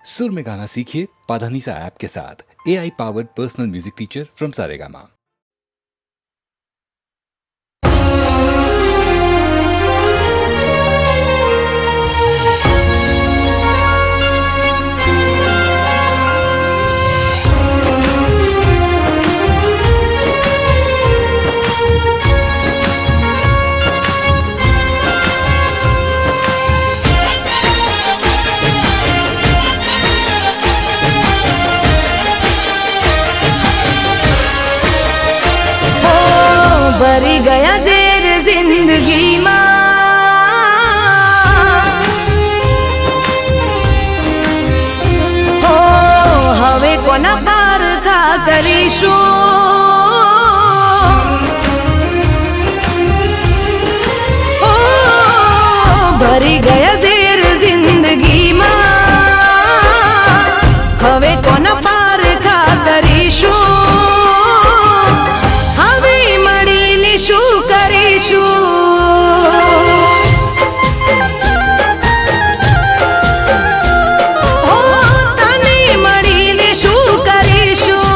सुर में गाना सीखिए पाधानीसा ऐप के साथ। AI powered personal music teacher from Saregama. भरी गया ઝેર જિંદગીમાં હો હવે કોના પારખા કરીશું હો ભરી ગયા ઝેર જિંદગીમાં હવે કોના પારખા કરીશું શું કરીશું હો તને મળીને શું કરીશું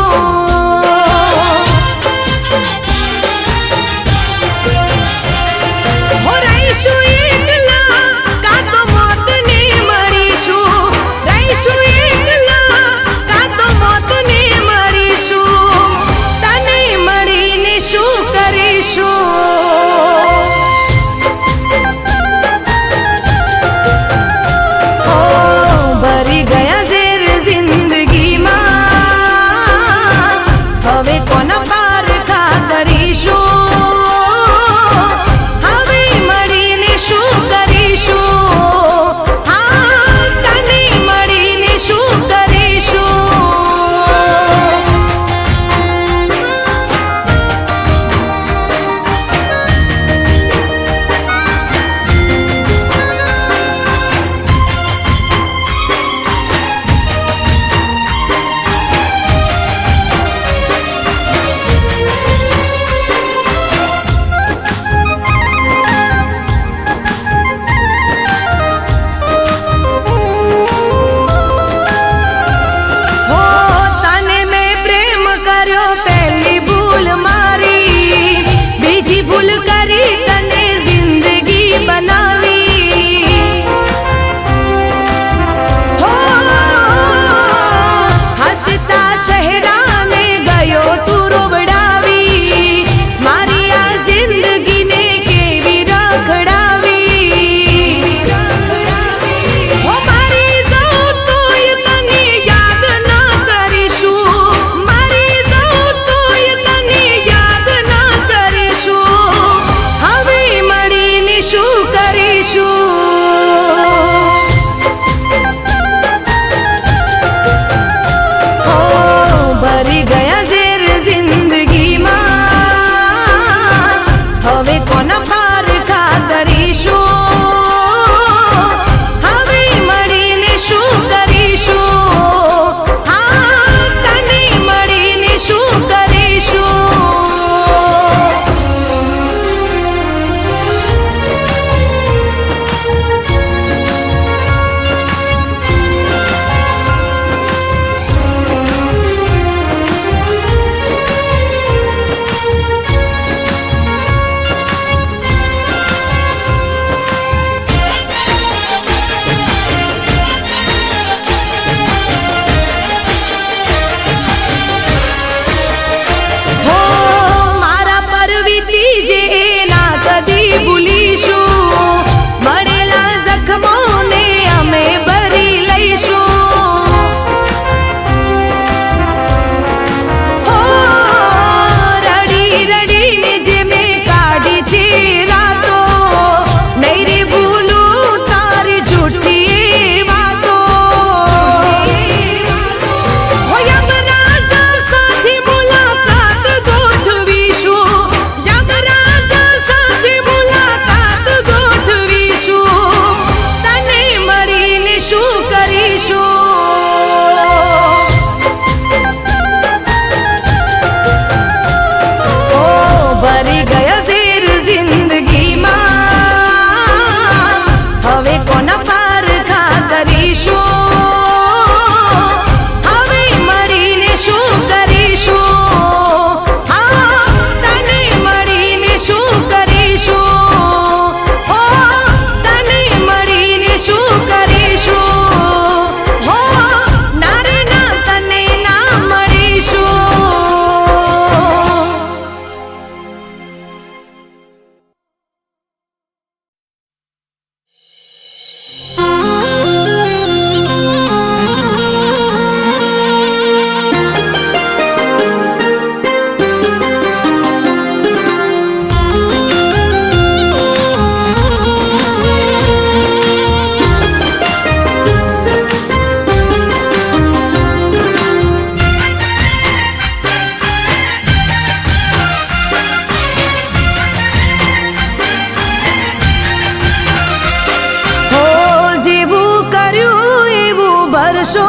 ભરશો.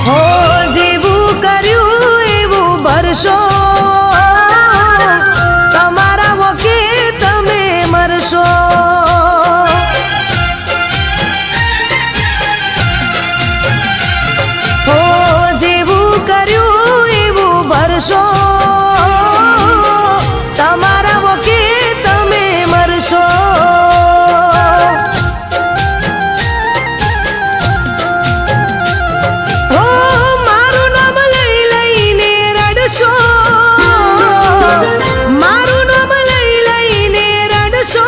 હો જેવું કર્યું એવું ભરશો. તમારા વોકે તમે મરશો. હો જેવું કર્યું એવું ભરશો. તમારા વોકે તમે મરશો. હો મારું નામ લઈ લઈને રડશો. મારું નામ લઈ લઈને રડશો.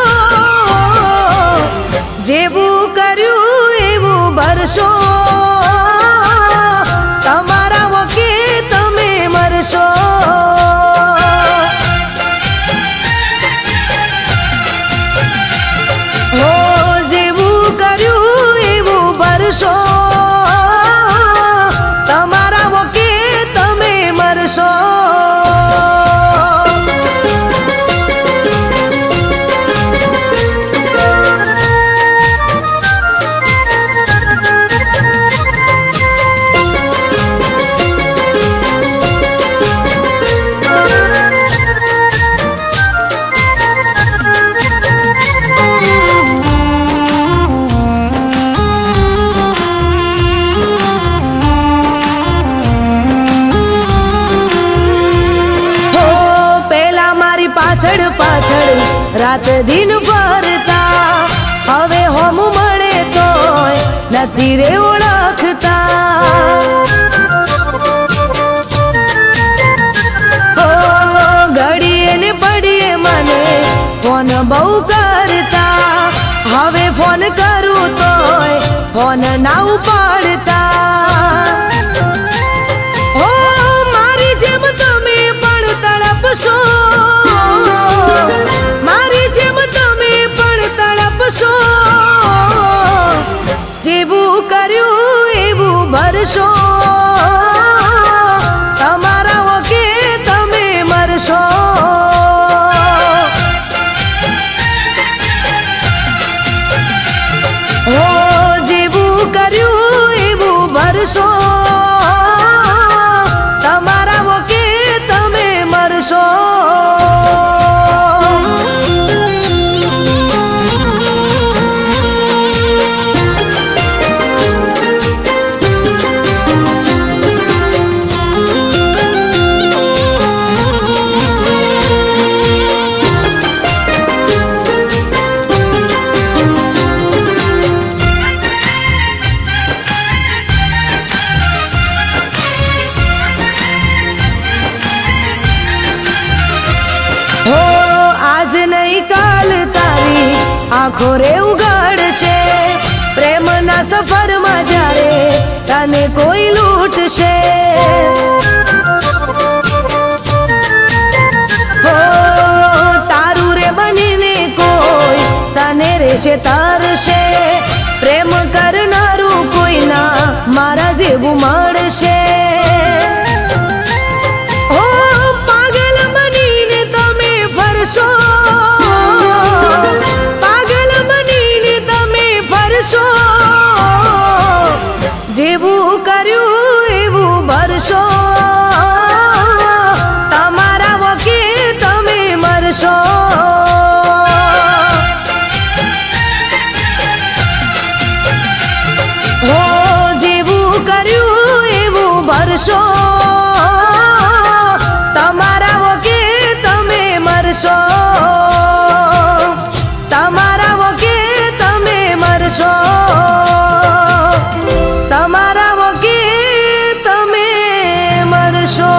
જેવું કર્યું એવું ભરશો. તમારા વોકે તમે મરશો. હો જેવું કર્યું એવું ભરશો. તમારા વોકે તમે મરશો. હો પેલા મારી પાછળ પાછળ રાત દિન ભરતા. હવે હોમ મળે તોય નથી રે ઓળખતા. હો ઘડીએ ને પડીએ મને ફોન બહુ કરતા. હવે ફોન કરું તોય ફોન ના ઉપાડતા. હો મારી જેમ તમે પણ તડપશો. મારી જેમ તમે પણ તડપશો. જેવું કર્યું એવું ભરશો. તમારા વોકે તમે મરશો. હો જેવું કર્યું એવું ભરશો. તમારા વોકે તમે મરશો. હો આજ નહીં કાલ તારી આંખો રે ઉગાડશે. પ્રેમના સફરમાં જ્યારે તને કોઈ લૂંટશે. હો તારું રે બનીને કોઈ તને રેશે તરશે. પ્રેમ કરનારું કોઈ ના મારા જેવું મળશે. હો પાગલ બનીને તમે ફરશો. પાગલ બનીને તમે ફરશો. જેવું કર્યું એવું ભરશો. તમારા વોકે તમે મરશો. હો જેવું કર્યું એવું ભરશો. તમારા વોકે તમે મરશો. તમારા વોકે તમે મરશો. તમારા વોકે તમે મરશો.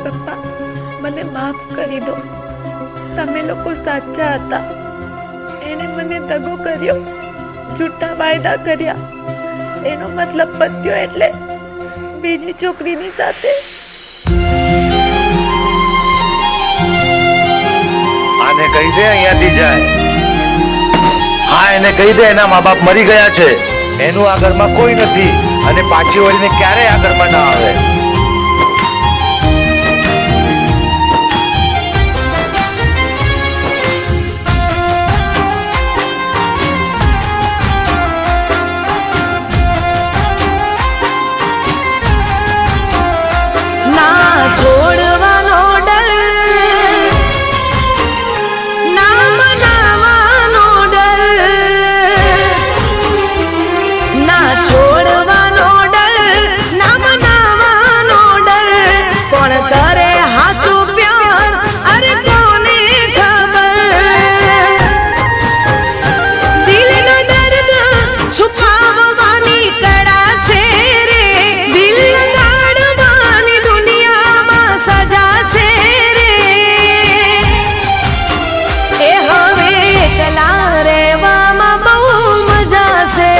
પપ્પા, મને માફ કરી દો. તમે લોકો સાચા હતા. એને મને દગો કર્યો, જૂઠા વાયદા કર્યા. એનો મતલબ પત્યો એટલે બીજી છોકરીની સાથે. આને કહી દે અહીંયાથી જાય. હા, એને કહી દે એના મા બાપ મરી ગયા છે, એનું આ ઘરમાં કોઈ નથી અને પાછી વળીને ક્યારેય આ ઘરમાં ના આવે. ના છોડવાનો ડર, ના મનાવાનો ડર, ના છોડવાનો ડર, ના મનાવાનો ડર. કોણ કરે હાચું પ્યાર, અરે કોને ખબર. દિલનો દર્દ છુપાવવાની કળા છે રે, દિલ લગાડવાની દુનિયામાં સજા છે રે. એ હવે એકલા રહેવામાં બહુ મજા છે.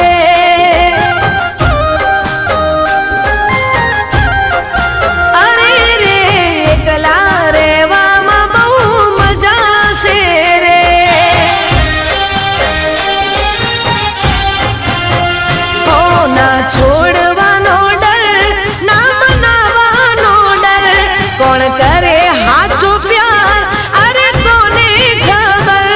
અરે રે એકલા રહેવામાં બહુ મજા છે રે. હો ના છોડવાનો ડર, ના મનાવાનો ડર. કોણ કરે હાચો પ્યાર, અરે કોને ખબર.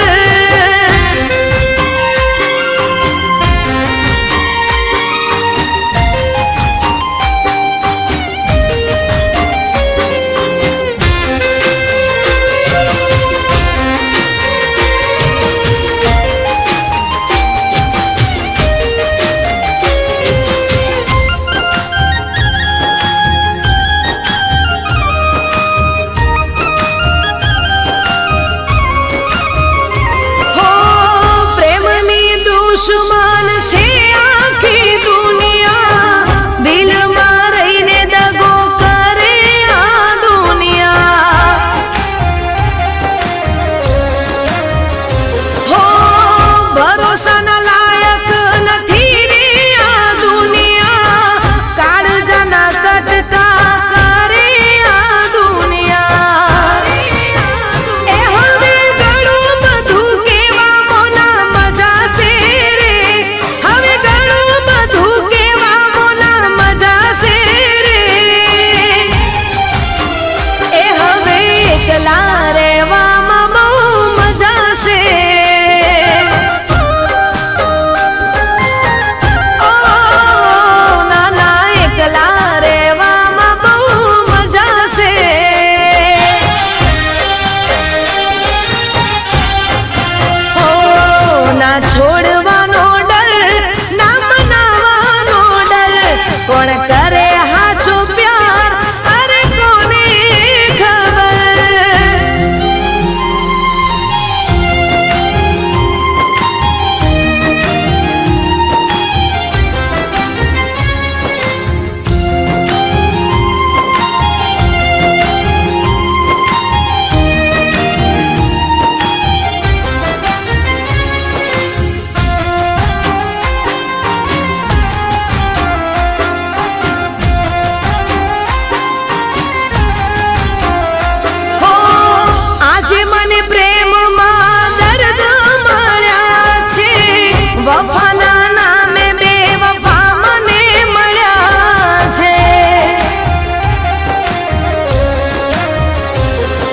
હો પ્રેમની દુશ્મન છે આખી દુનિયા, દિલમાં રહીને દગો કરે આ દુનિયા. હો ભરોસાના લાયક નથી રે આ દુનિયા, કાળજાના કટકા કરે આ દુનિયા. એ હવે ઘણું બધું કહેવામાં મજા છે રે, હવે ઘણું બધું કહેવામાં મજા છે રે. એ હવે એકલા રહેવામાં બહુ મજા છે. ઓ ના ના એકલા રહેવામાં બહુ મજા છે. હો ના છોડવાનો ડર, ના મનાવાનો ડર. કોણ કરે હાચો પ્યાર, અરે કોને ખબર. હો આજે મને પ્રેમમાં દર્દ મળ્યા છે, વફાના નામે બેવફા મને મળ્યા છે.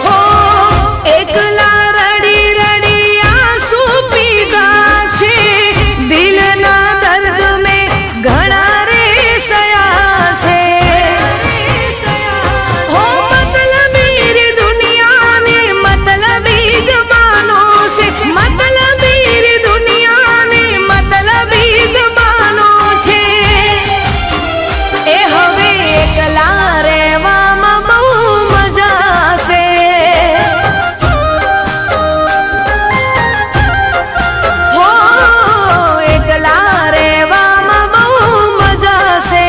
હો એકલા રડી રડી આંસુ પીધા છે, દિલના દર્દ મેં ઘણા રે સયા છે. હો મતલબી રે દુનિયાને મતલબી જમાનો છે, મતલબી રે દુનિયાને મતલબી જમાનો છે. એ હવે એકલા રહેવામાં બહુ મજા છે. હો એકલા રહેવામાં બહુ મજા છે.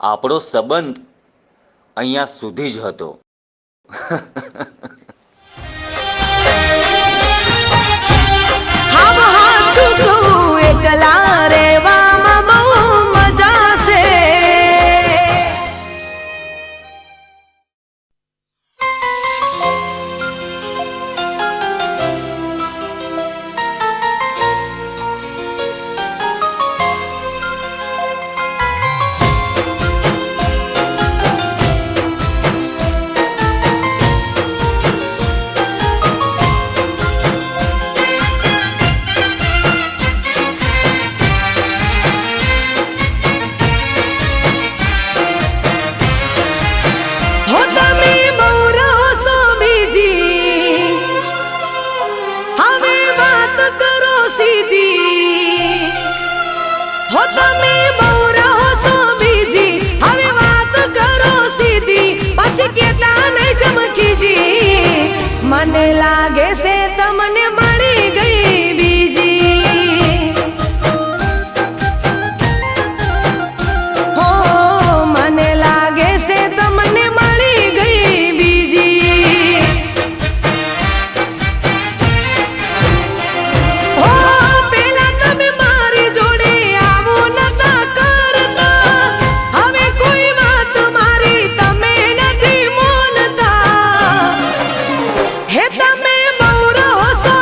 આપણો સંબંધ અહીંયા સુધી જ હતો. હા હાચું કહું, એકલા રહેવામાં બહુ મજા છે. હો તમે બહુ રહો છો બીજી, હવે વાત કરો સીધી. હો તમે બહુ રહો છો બીજી, હવે વાત કરો સીધી. પછી કેતા નહીં ચમકીજી, મને લાગે છે તમને મળી ગઈ બીજી. હો મને લાગે છે તમને મળી ગઈ બીજી. હો પેલા તમે મારી જોડે આવું નતા કરતા, હવે કોઈ વાત મારી તમે નથી માનતા. હે તમે બહુ રહો છો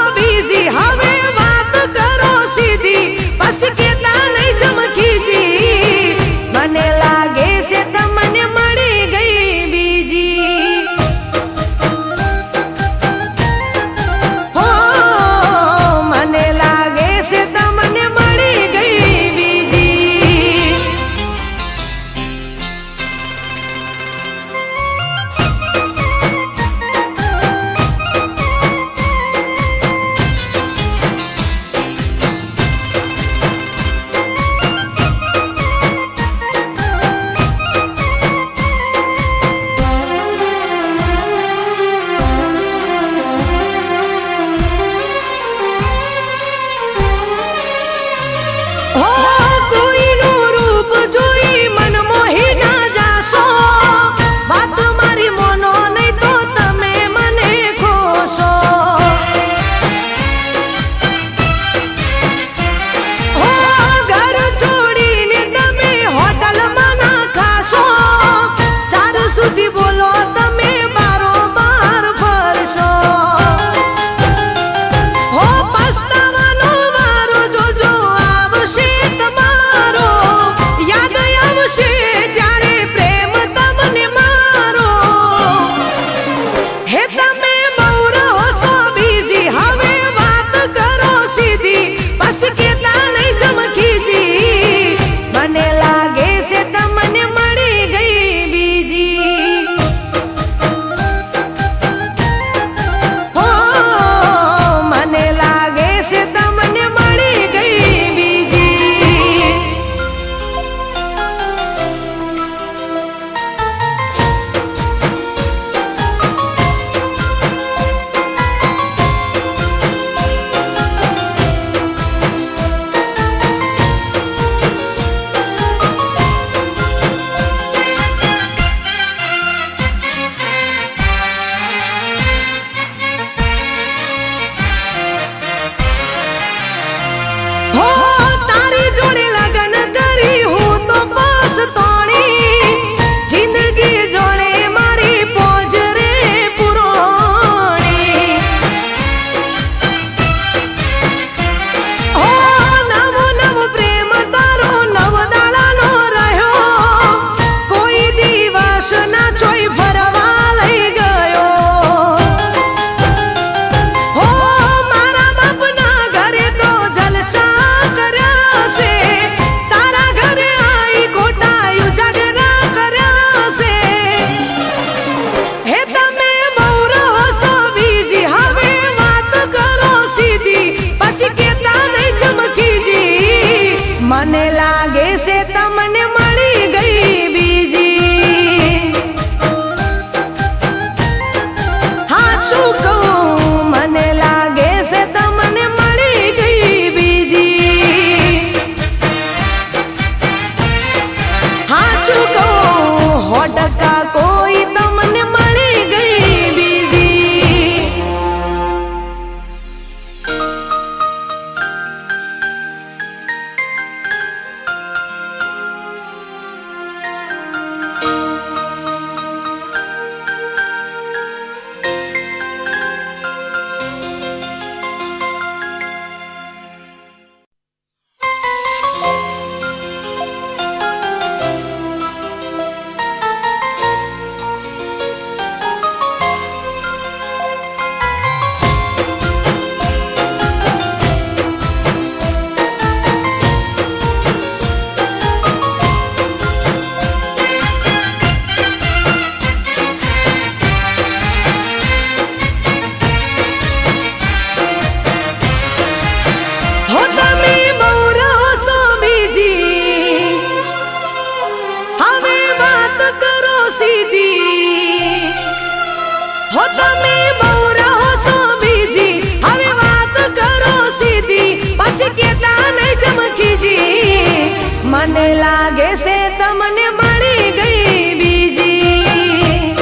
તમે બહુ રહો છો બીજી, હવે વાત કરો સીધી, પછી કેતા નહીં ચમકીજી. મને લાગે છે તમને મળી ગઈ બીજી.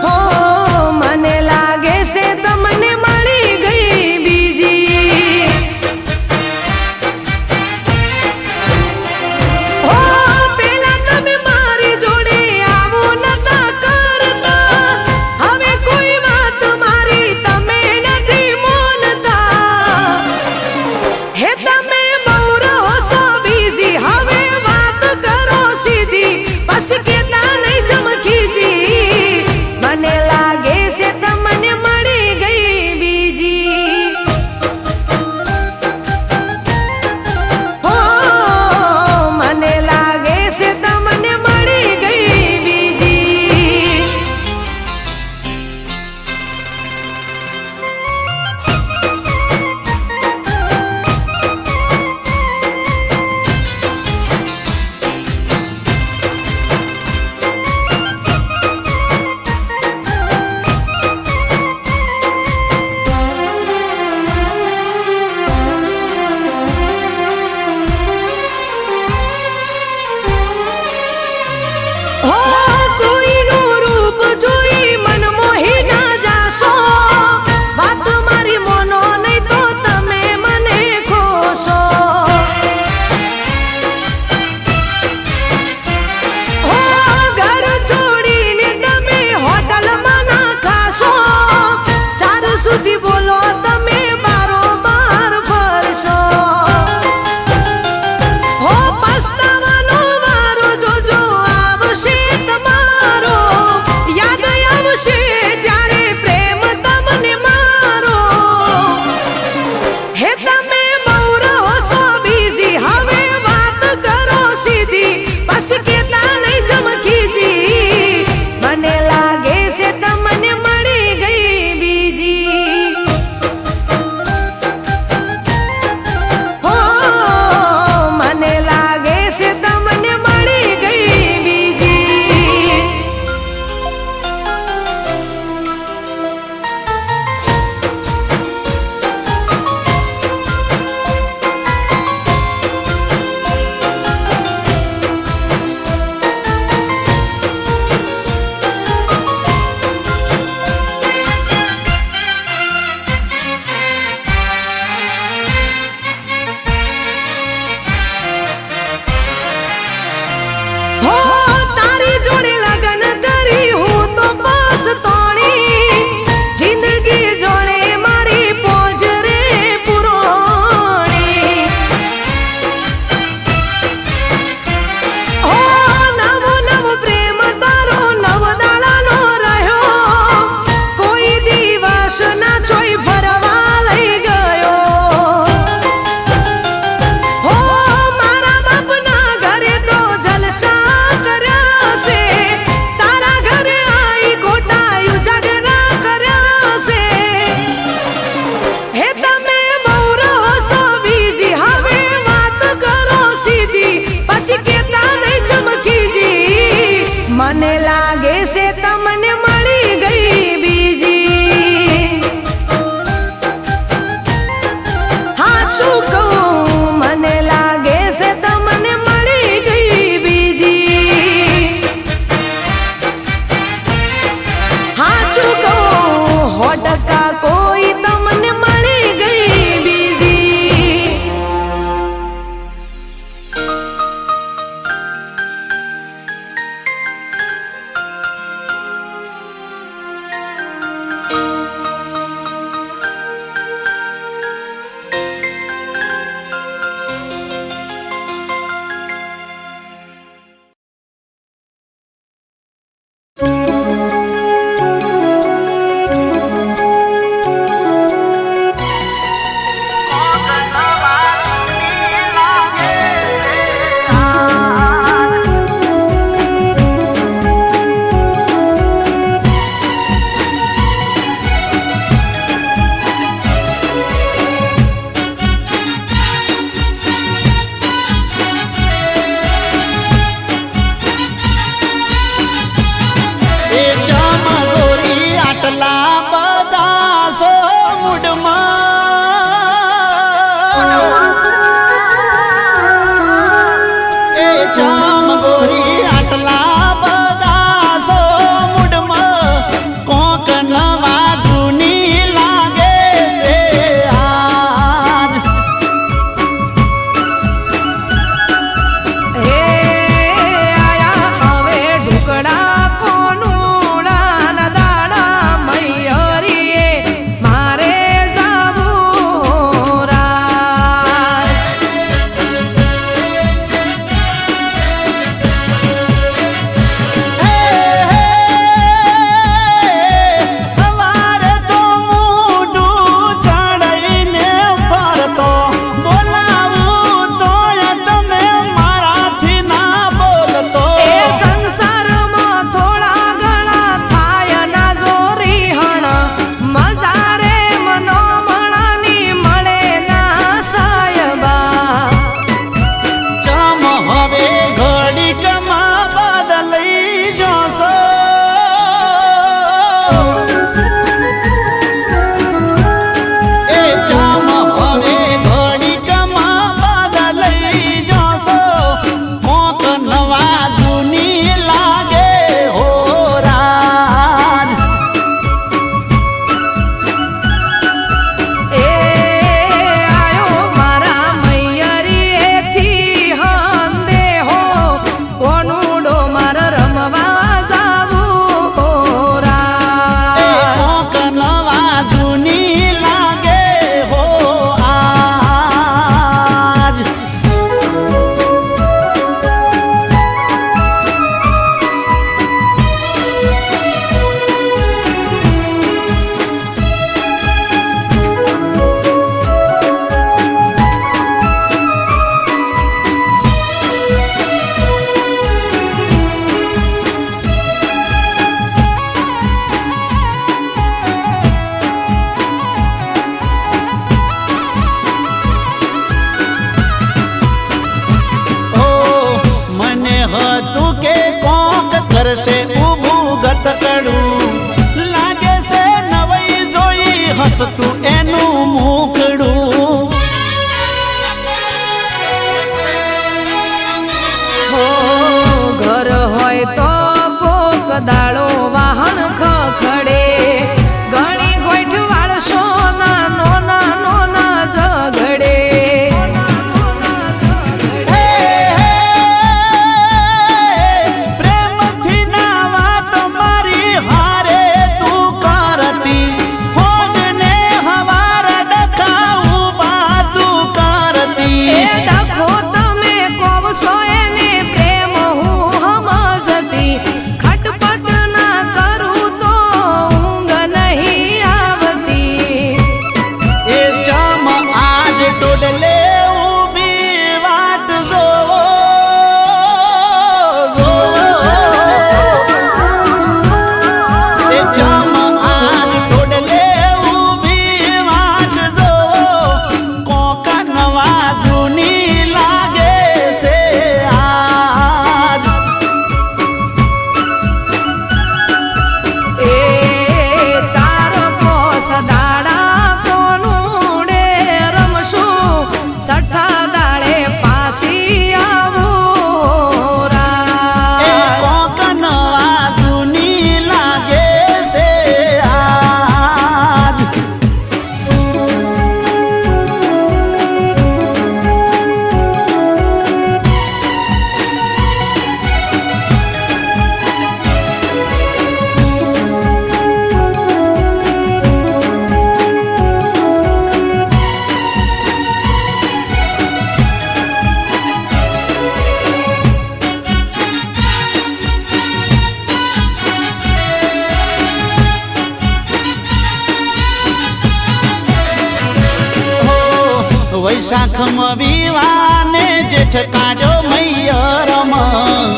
હો મને લાગે છે તમને મળી ગઈ બીજી. હો પેલા તમે મારી જોડે આવું નતા કરતા, હવે કોઈ વાત મારી તમે નથી માનતા. હે તમે બહુ હસતું એનું મુખડું. હો ઘર હોય તો કોક દાડો વાહન ખખડે, ઘણી ગોઠ વાળશો નાનો નાનો ના ઝઘડે. પ્રેમથી ના વાત મારી હારે તું કરતી, હોજ ને હવાર ડખાવું બાતું કરતી. એ ડખો તમે કોવશો એને પ્રેમ હું સમજતી, ખટપટ ના કરું તો ઊંઘ નહીં આવતી. એ ચમ આજ ટોડલે ઊભી વાટ જોવો, એ ચમ આજ ટોડલે ઊભી વાટ જોવો, કોક નવા જૂની લાગે છે આજ. એ ચાર કોસ દાડા કોનું ડે રમશું, સઠ્ઠા દાડે પાછી આવું એ રાત. કોક નવા જૂની લાગે છે આજ. વૈશાખમાં વિવાને જેઠ કાઢ્યો મૈયરમાં,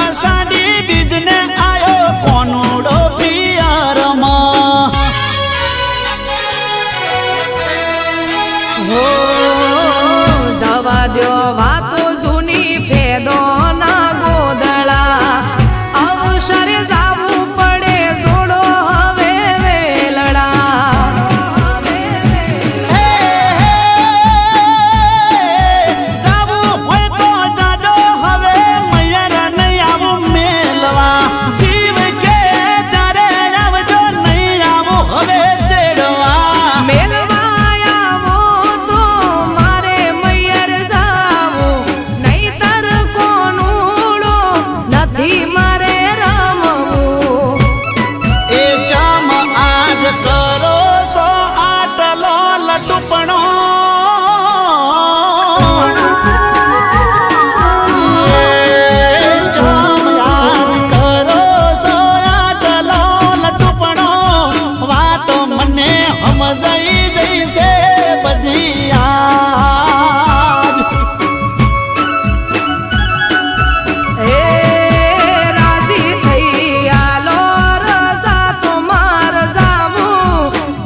અષાઢી બીજને આયો કોનુડો પિયરમાં. હો જવા દ્યો વાતો જૂની ફેદો ના ગોદળા, અવસરે જાવું પડે જોડો હવે વેલડા. જાવું હોય તો જાજો હવે મૈયર નહીં આવું મેલવા, જીવ કે ત્યારે આવજો નહીં આવું હવે તેડવા. મેલવા આવો તો મારે મૈયર જાવું, નહીંતર કોનુડો નથી મારે રમવું. એ ચમ આજ કરો સો આટલો લટુપણો, એ ચમ આજ કરો સો આટલો લટુપણો, વાતો મને સમજાઈ ગઈ છે બધી આજ. હે રાજી થઈ આલો રજા તો માર જાવું,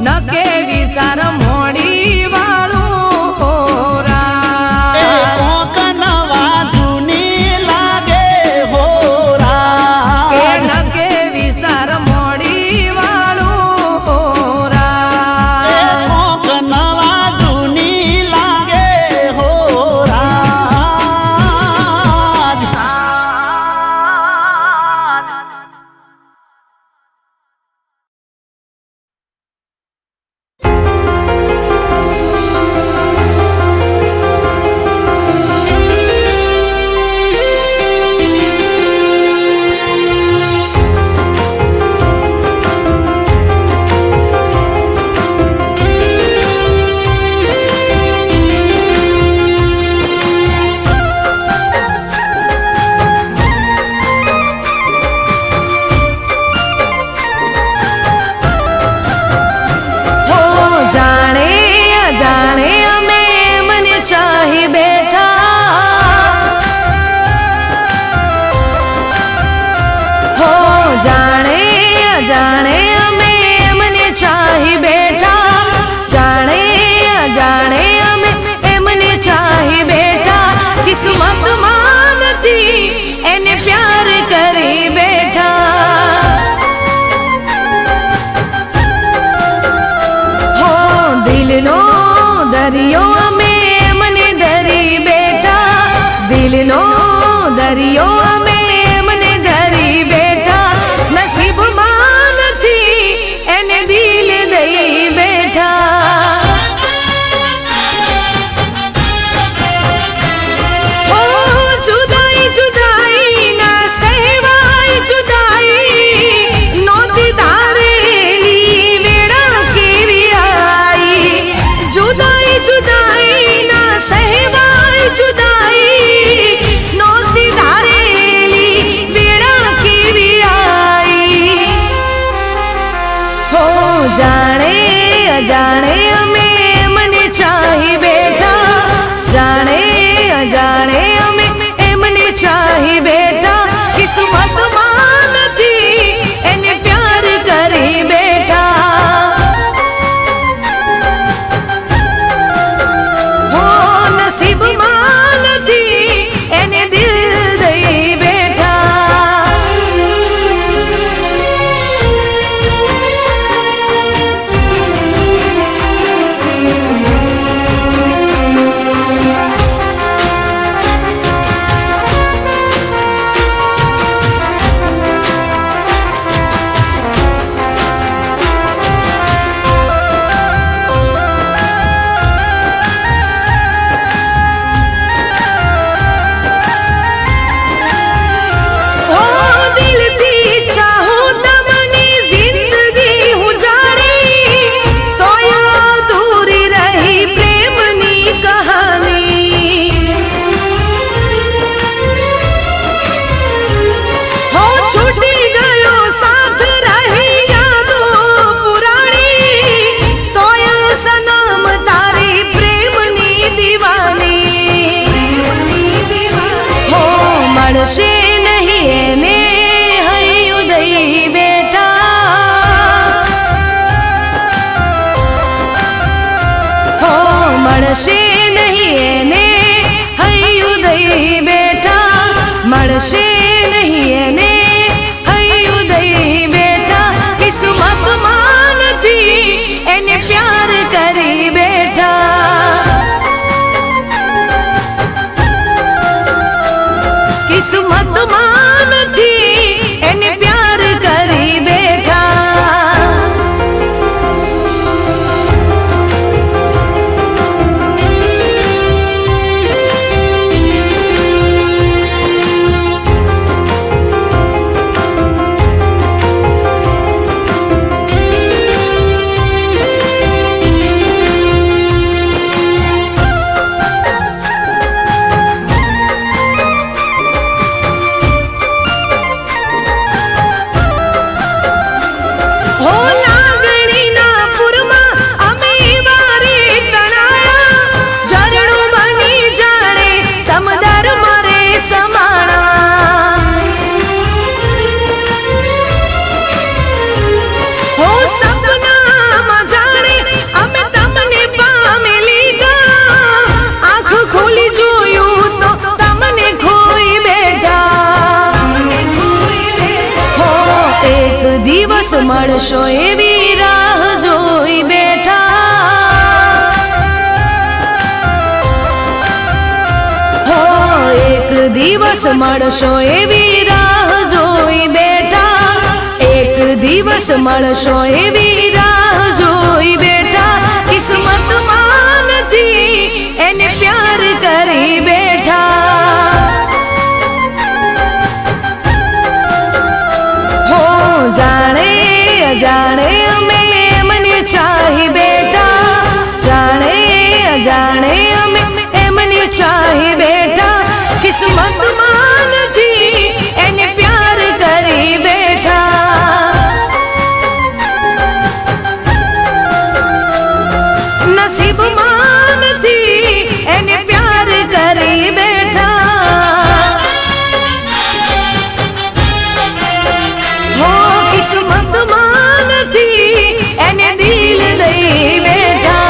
નકે વિચાર મોડી વાળું એ હોરા. કોક નવા જૂની લાગે કે હોરા. નકે વિચાર મોડી વાળું એ હોરા. કોક નવા જૂની લાગે હોરા. હો જાણે અજાણે અમે મને ચાહી બેઠા, હો જાણે અજાણે અમે મને ચાહી બેઠા, જાણે અજાણે અમે એમને ચાહી બેઠા. કિસ્મતમાં નથી એને પ્યાર કરી બેઠા. હો દરિયો અમે મને ધરી બેઠા, દિલનો દરિયો અમે મને ધરી બેઠા, નસીબમાં નથી એને દિલ દઈ બેઠા. ઓ જુદાઈ જુદાઈ ના સહેવાય જુદાઈ, નોતી ધારેલી વેળા કેવી આઈ. જુદાઈ જુદાઈ ના સહેવાય જુદાઈ, નોતી ધારેલી વેળા કેવી આઈ. હો જાણે અજાણે અમે મને ચાહી બેઠા, જાણે અજાણે અમે એમને ચાહી બેઠા, કિસ્મતમાં નથી એને પ્યાર કરી બેઠા. હો નસીબમાં નથી એને દિલ દઈ બેઠા. ઓ દિલથી ચાહું તમની જિંદગી હું જાણી, તોય અધૂરી રહી પ્રેમની કહાની. હો છૂટી ગયો સાથ રહી યાદો પુરાણી, તોય સનમ તારી પ્રેમની દીવાની. હો મળશે નહીં એને હૈયું દઈ બેઠા, હો મળશે નહીં એને હૈયું દઈ બેઠા, મળશે નહીં એને હૈયું દઈ બેઠા, કિસ્મતમાં નથી એને પ્યાર કરી બેઠા. કિસ્મતમાં નથી એને પ્યાર કરી બેઠા. હો લાગણીના પૂરમાં અમે વારે તણાયા, ઝરણું બની જાણે સમદર મારે સમાણા. હો સપનામાં જાણે અમે તમને પામી લીધા, આંખ ખોલી જોયું તો તમને ખોઈ બેઠા. હો એક દિવસ મળશો એવી રાહ જોઈ બેઠા, હો એક દિવસ મળશો એવી રાહ જોઈ બેઠા, એક દિવસ મળશો એવી રાહ જોઈ બેઠા, કિસ્મતમાં નથી એને પ્યાર કરી બેઠા. હો જાણે અજાણે અમે એમને ચાહી બેઠા, જાણે અજાણે અમે એમને ચાહી બેઠા, કિસ્મતમાં નથી એને પ્યાર કરી બેઠા. નસીબમાં નથી એને પ્યાર કરી બેઠા. હો કિસ્મતમાં નથી એને દિલ દઈ બેઠા.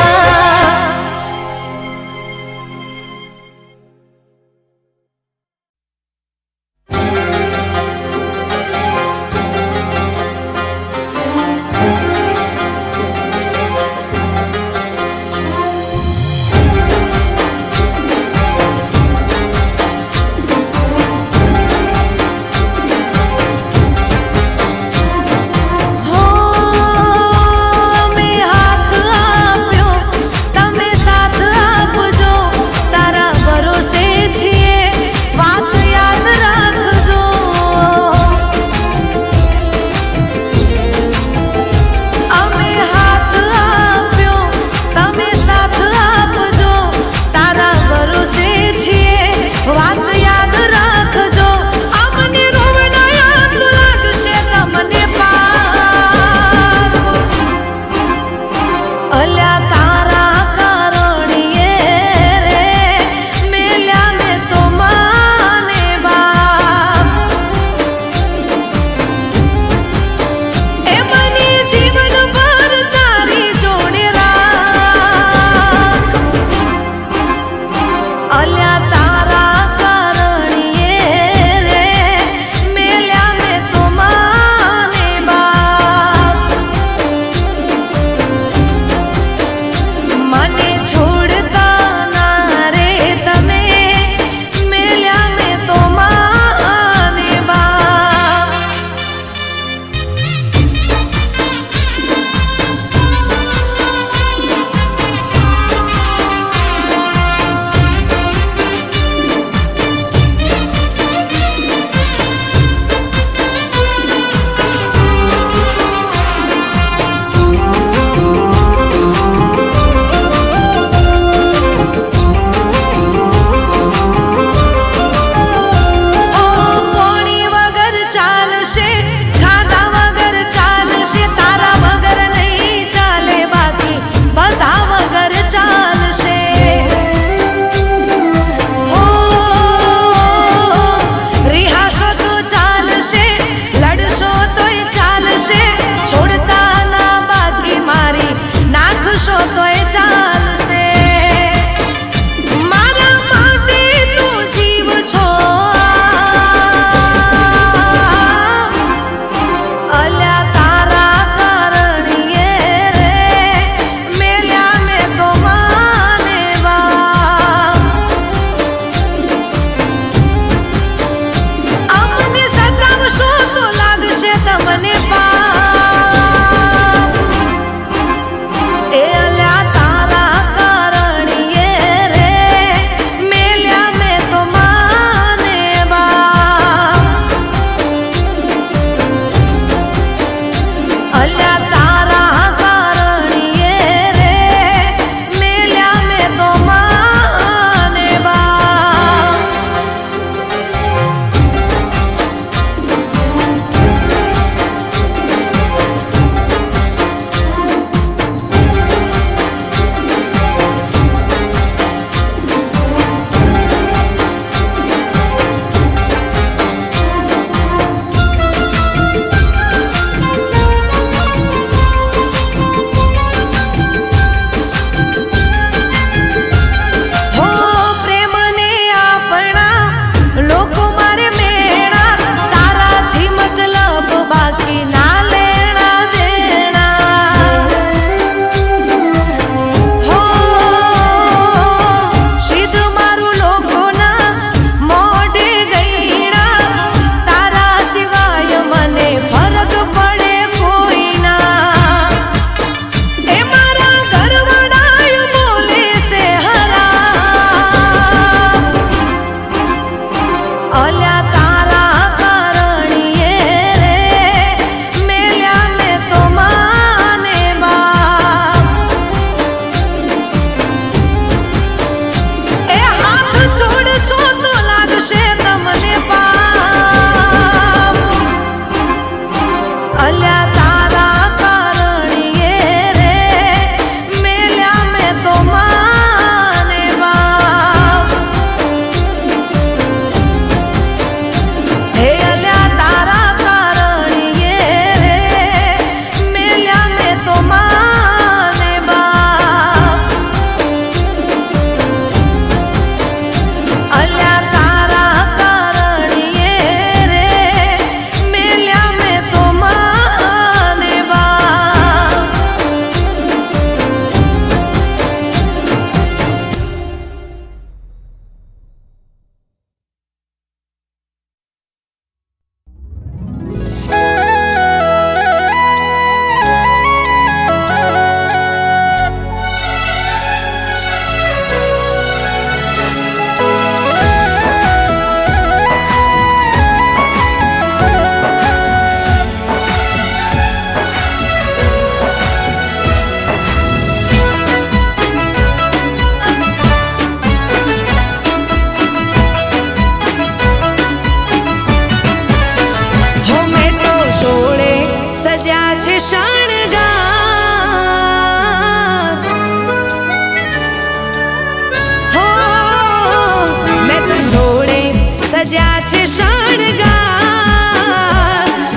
સજ્યા છે શણગાર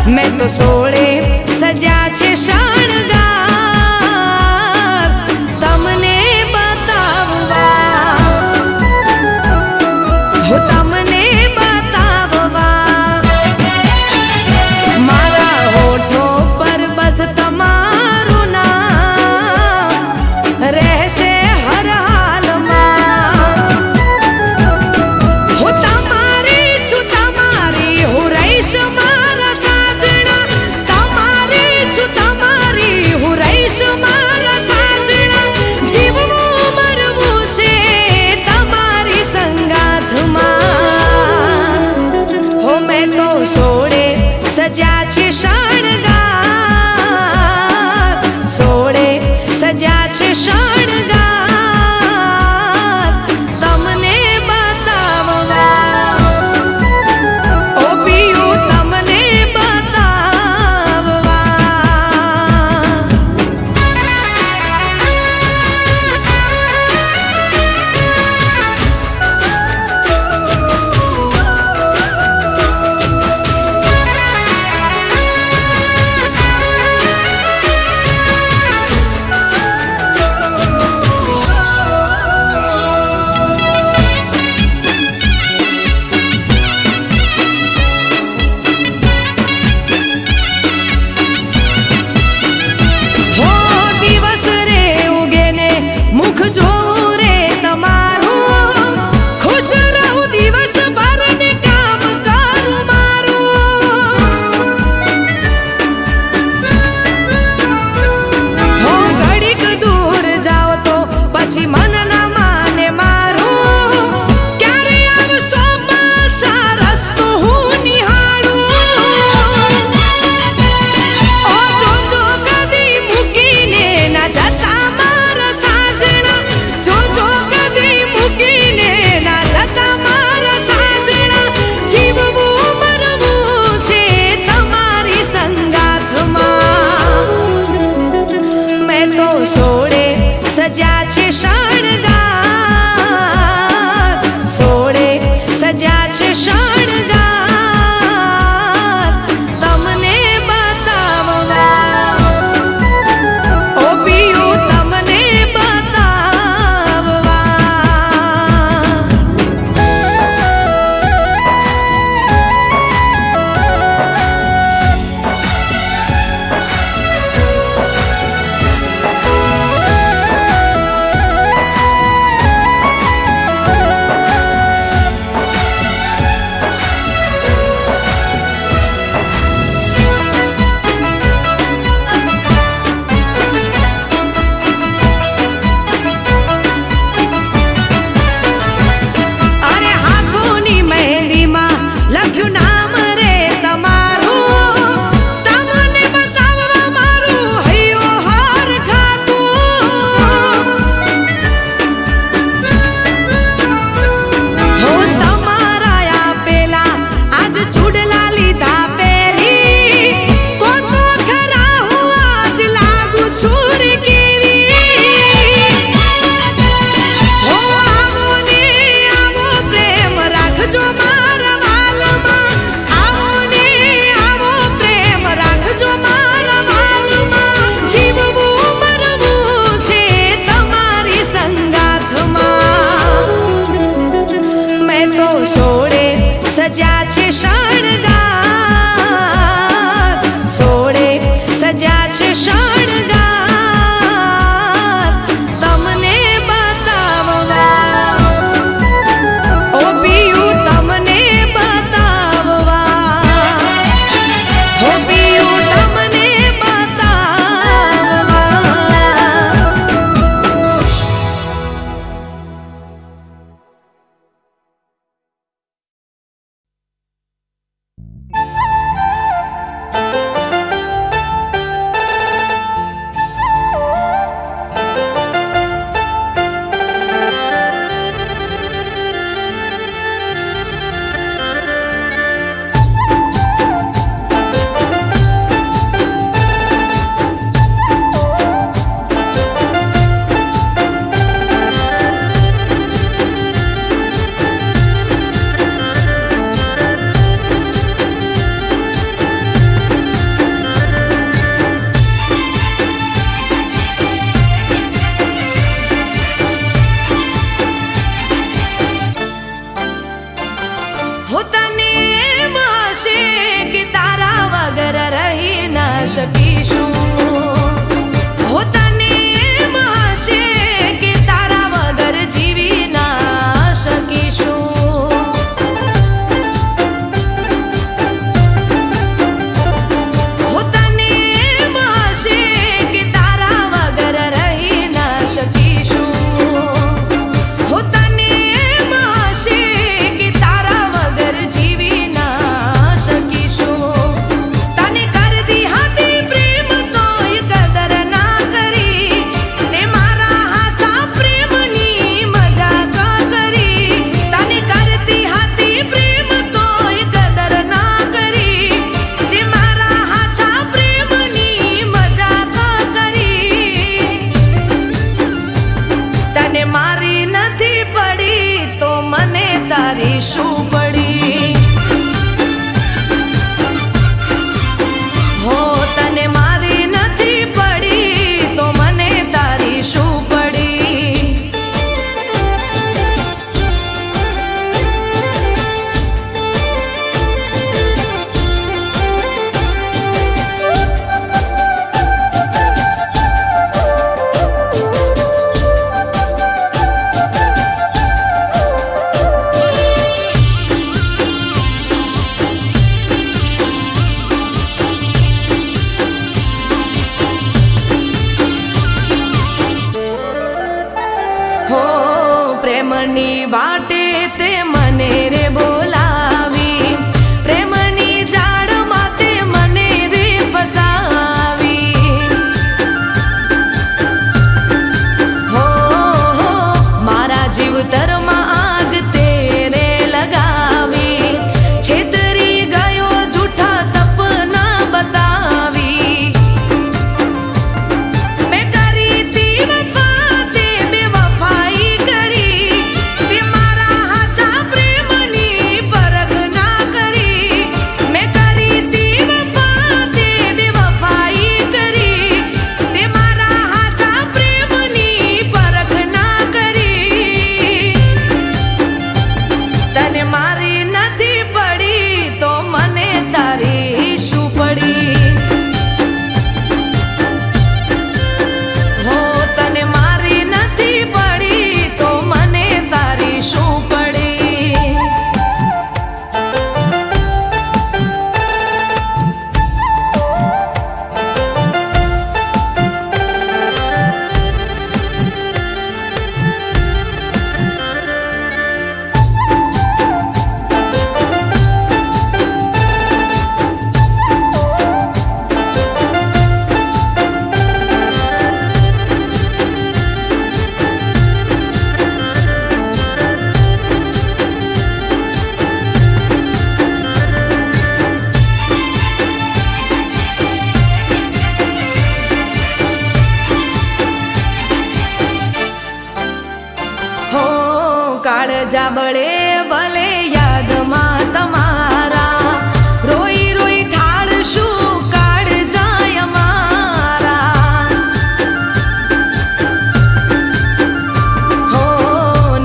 મેં તો સોળે સજ્યા છે શણગાર તમને બતાવવા હું તમને બતાવવા મારા હોઠો પર બસ તમારું નામ રહેશે હર હાલમાં હું તમારી છું તમારી હું રહીશ મારા સાજણા તમારી છું તમારી હું રહીશ મારા સાજણા જીવવું મરવું છે તમારી સંગાથમાં હો મેં તો સોળે સજ્યા છે શણગાર સોળે સજ્યા છે શણગાર તમને બતાવવા ઓ પિયું તમને બતાવવા હો દિવસ રે ઉગે ને મુખ જોઉં રે તમારું ખુશ રહું દિવસ ભર ને કામ કરું મારું હો ઘડીક દૂર જાઓ તો પછી મન ના માને મારું ક્યારે આવશો પાછા રસ્તો હું નિહાળું ઓ જોજો કદી મૂકીને ના જતા મારા સાજણા જોજો કદી મૂકીને ના જતા મારા સાજણા જીવવું મરવું છે તમારી સંગાથમાં મેં તો સોળે સજ્યા છે શણગાર સોળે સજ્યા છે શણગાર તમને બતાવવા ઓ પિયું તમને બતાવવા અરે હાથોની મહેંદીમાં લખ્યું નામ રે તમારું તમને બતાવવા મારું હૈયો હાર ખાતું હો તમારા આપેલા આજ ચૂડલા લીધા પહેરી કોતો ખરા હું આજ લાગુ છું રે કેવી હો આવો ને આવો પ્રેમ રાખજો મારા વાલમાં આવો ને આવો પ્રેમ રાખજો મારા વાલમાં જીવવું મરવું છે તમારી સંગાથમાં મેં તો સોળે સજ્યા છે શણગાર સોળે સજ્યા છે શણગાર તમને બતાવવા ઓ પિયું તમને બતાવવા ઓ પિયું તમને બતાવવા મારી નથી પડી તો મને તારી શું પડી હો તને મારી નથી પડી તો મને તારી શું પડી હો પ્રેમની વાટે તે મને રે બોલાવી પ્રેમની જાળમાં તે મને રે ફસાવી હો મારા જીવતરમાં આગ તેરે લગાવી છેતરી ગયો જૂઠા સપના બતાવી મેં કરી તી વફા તે બેવફાઈ કરી તે મારા હાચા પ્રેમની પરખ ના કરી મેં કરી તી વફા તે બેવફાઈ કરી તે મારા હાચા પ્રેમની પરખ ના કરી તને મારી નથી પડી તો મને તારી શું પડી હો તને મારી નથી પડી તો મને તારી શું પડી હો કાળજા બળે ભલે યાદમાં તમારા રોઈ રોઈ ઠાળશું કાળ જાય અમારા હો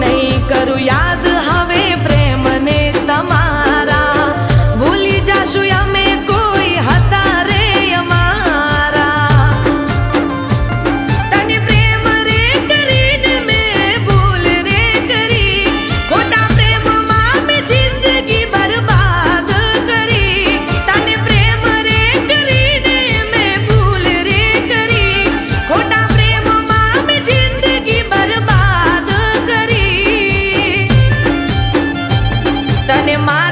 નહીં કરું યાદ હવે પ્રેમને તમારા ભૂલી જાશું અમે કોઈ હતા રે અમારા તને પ્રેમ રે કરીને મેં ભૂલ રે કરી ખોટા પ્રેમમાં મેં જિંદગી બરબાદ કરી તને પ્રેમ રે કરીને મેં ભૂલ રે કરી ખોટા પ્રેમમાં મેં જિંદગી બરબાદ કરી તને મારી